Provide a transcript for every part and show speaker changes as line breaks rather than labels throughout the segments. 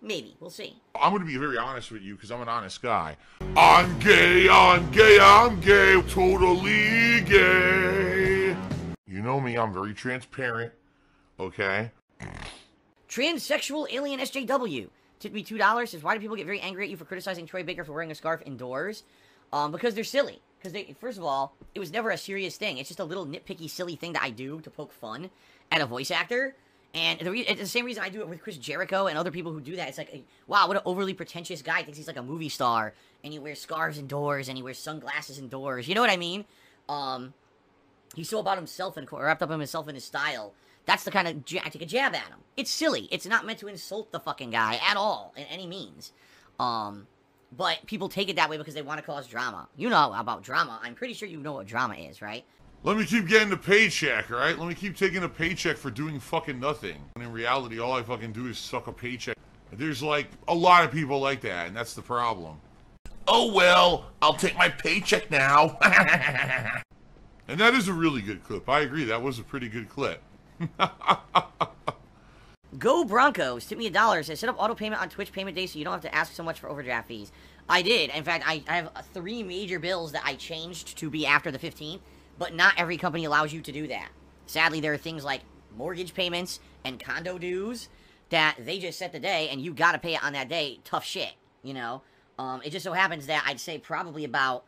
Maybe. We'll see.
I'm going to be very honest with you because I'm an honest guy. I'm gay, I'm gay, I'm gay, totally gay. You know me, I'm very transparent, okay?
Transsexual alien SJW. Tipped me $2. Says, why do people get very angry at you for criticizing Troy Baker for wearing a scarf indoors? Because they're silly. Because they, first of all, it was never a serious thing. It's just a little nitpicky, silly thing that I do to poke fun at a voice actor. And it's the same reason I do it with Chris Jericho and other people who do that. It's like, wow, what an overly pretentious guy. Thinks he's like a movie star. And he wears scarves indoors. And he wears sunglasses indoors. You know what I mean? He's so about himself and wrapped up in himself and his style. That's the kind of I take a jab at him. It's silly. It's not meant to insult the fucking guy at all, in any means. But people take it that way because they want to cause drama. You know about drama. I'm pretty sure you know what drama is, right?
Let me keep getting the paycheck, all right? Let me keep taking a paycheck for doing fucking nothing. And in reality, all I fucking do is suck a paycheck. There's, like, a lot of people like that, and that's the problem. Oh, well, I'll take my paycheck now. And that is a really good clip. I agree. That was a pretty good clip.
Go Broncos. Tip me $1. Says, set up auto payment on Twitch payment day so you don't have to ask so much for overdraft fees. I did. In fact, I have 3 major bills that I changed to be after the 15th. But not every company allows you to do that. Sadly, there are things like mortgage payments and condo dues that they just set the day, and you gotta pay it on that day. Tough shit, you know? It just so happens that I'd say probably about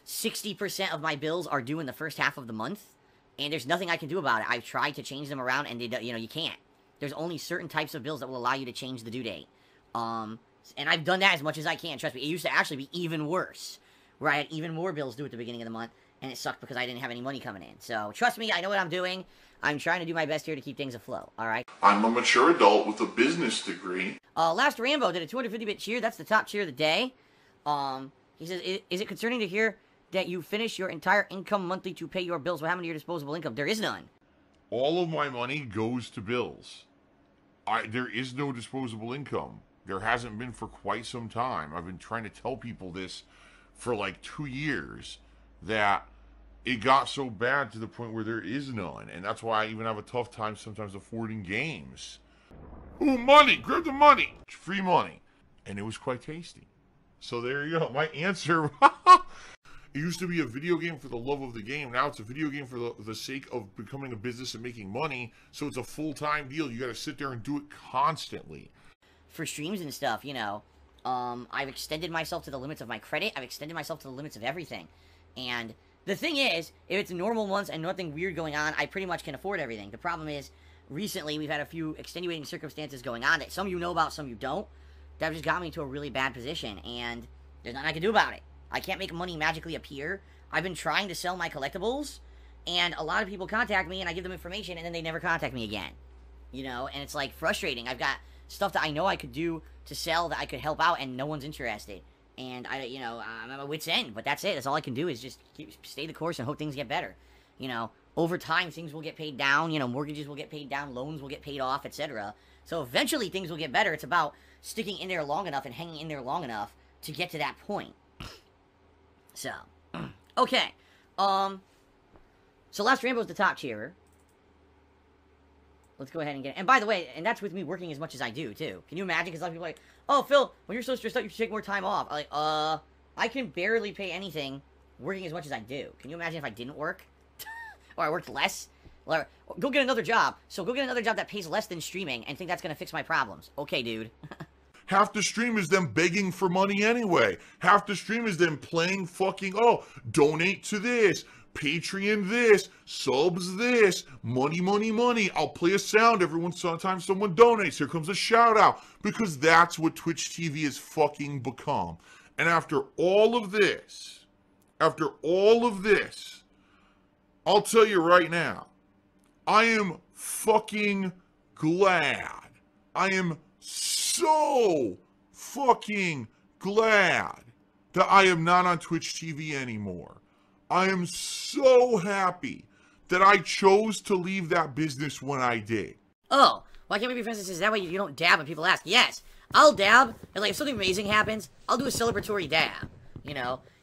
60% of my bills are due in the first half of the month, and there's nothing I can do about it. I've tried to change them around, and they, you can't. There's only certain types of bills that will allow you to change the due date. And I've done that as much as I can. Trust me, it used to actually be even worse, where I had even more bills due at the beginning of the month. And it sucked because I didn't have any money coming in. So, trust me, I know what I'm doing. I'm trying to do my best here to keep things afloat, alright?
I'm a mature adult with a business degree.
Last Rambo did a 250-bit cheer. That's the top cheer of the day. He says, is it concerning to hear that you finish your entire income monthly to pay your bills? What happened to your disposable income? There is none.
All of my money goes to bills. There is no disposable income. There hasn't been for quite some time. I've been trying to tell people this for like 2 years. That it got so bad to the point where there is none. And that's why I even have a tough time sometimes affording games. Ooh, money! Grab the money! Free money. And it was quite tasty. So there you go. My answer. It used to be a video game for the love of the game. Now it's a video game for the sake of becoming a business and making money. So it's a full-time deal. You got to sit there and do it constantly.
For streams and stuff, I've extended myself to the limits of my credit. I've extended myself to the limits of everything. And the thing is, if it's normal months and nothing weird going on, I pretty much can afford everything. The problem is, recently we've had a few extenuating circumstances going on that some you know about, some you don't. That just got me into a really bad position, and there's nothing I can do about it. I can't make money magically appear. I've been trying to sell my collectibles, and a lot of people contact me, and I give them information, and then they never contact me again. And it's, like, frustrating. I've got stuff that I know I could do to sell that I could help out, and no one's interested. And, I'm at my wit's end, but that's it. That's all I can do is just stay the course and hope things get better. Over time, things will get paid down, mortgages will get paid down, loans will get paid off, etc. So eventually things will get better. It's about sticking in there long enough and hanging in there long enough to get to that point. So, okay. So Last Rambo's the top cheerer. Let's go ahead and get it. And by the way, and that's with me working as much as I do, too. Can you imagine? Because a lot of people are like, oh, Phil, when you're so stressed out, you should take more time off. I'm like, I can barely pay anything working as much as I do. Can you imagine if I didn't work? Or I worked less? Or go get another job. So go get another job that pays less than streaming and think that's going to fix my problems. Okay, dude.
Half the stream is them begging for money anyway. Half the stream is them playing fucking, donate to this. Patreon this, subs this, money, money, money. I'll play a sound every time someone donates. Here comes a shout out. Because that's what Twitch TV has fucking become. And after all of this, I'll tell you right now, I am fucking glad. I am so fucking glad that I am not on Twitch TV anymore. I am so happy that I chose to leave that business when I did.
Oh, why can't we be friends and says that way you don't dab when people ask? Yes, I'll dab, and like if something amazing happens, I'll do a celebratory dab.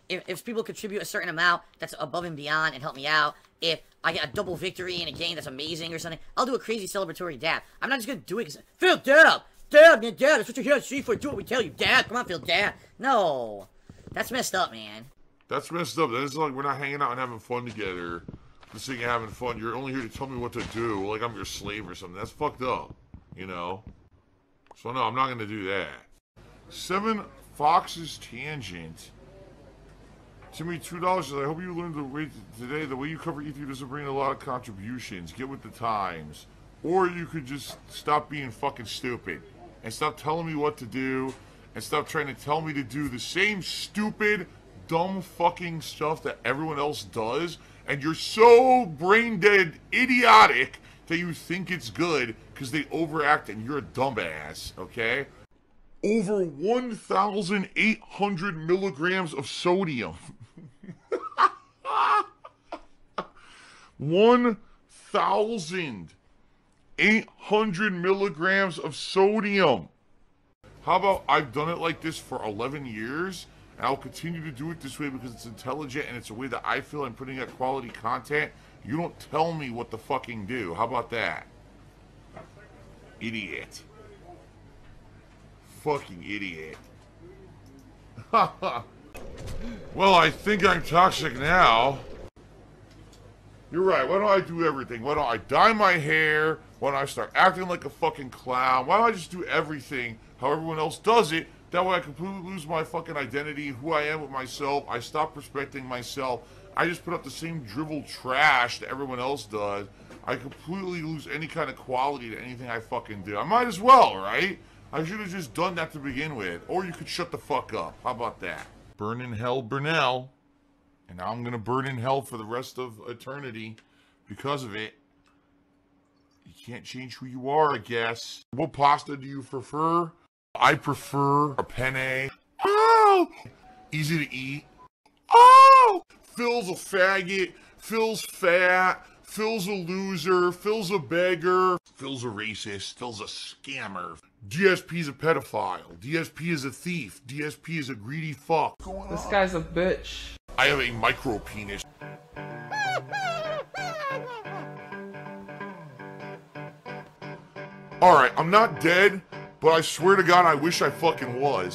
If people contribute a certain amount that's above and beyond and help me out, if I get a double victory in a game that's amazing or something, I'll do a crazy celebratory dab. I'm not just gonna do it because Phil, dab! Dad, man, Dad, that's what you're here to see for. Do what we tell you, Dad. Come on, Phil, Dad. No. That's messed up, man.
That's messed up. That's like we're not hanging out and having fun together. Just thinking having fun. You're only here to tell me what to do. Like I'm your slave or something. That's fucked up. You know? So no, I'm not gonna do that. 7 Fox's Tangent. Timmy, $2 says, I hope you learned the way today. The way you cover E3 doesn't bring a lot of contributions. Get with the times. Or you could just stop being fucking stupid. And stop telling me what to do. And stop trying to tell me to do the same stupid, dumb fucking stuff that everyone else does. And you're so brain dead idiotic that you think it's good because they overact and you're a dumbass, okay? Over 1,800 milligrams of sodium. 1,800 milligrams of sodium. How about I've done it like this for 11 years, and I'll continue to do it this way because it's intelligent and it's a way that I feel I'm putting out quality content. You don't tell me what to fucking do. How about that? Idiot. Fucking idiot. Well, I think I'm toxic now. You're right. Why don't I do everything? Why don't I dye my hair? Why don't I start acting like a fucking clown? Why don't I just do everything how everyone else does it? That way I completely lose my fucking identity, who I am with myself. I stop respecting myself. I just put up the same drivel trash that everyone else does. I completely lose any kind of quality to anything I fucking do. I might as well, right? I should have just done that to begin with. Or you could shut the fuck up. How about that? Burn in hell, Burnell. And now I'm gonna burn in hell for the rest of eternity because of it. You can't change who you are, I guess. What pasta do you prefer? I prefer a penne. Oh! Easy to eat. Oh! Phil's a faggot. Phil's fat. Phil's a loser. Phil's a beggar. Phil's a racist. Phil's a scammer. DSP's a pedophile. DSP is a thief. DSP is a greedy fuck.
This guy's a bitch.
I have a micro penis. Alright, I'm not dead, but I swear to God I wish I fucking was.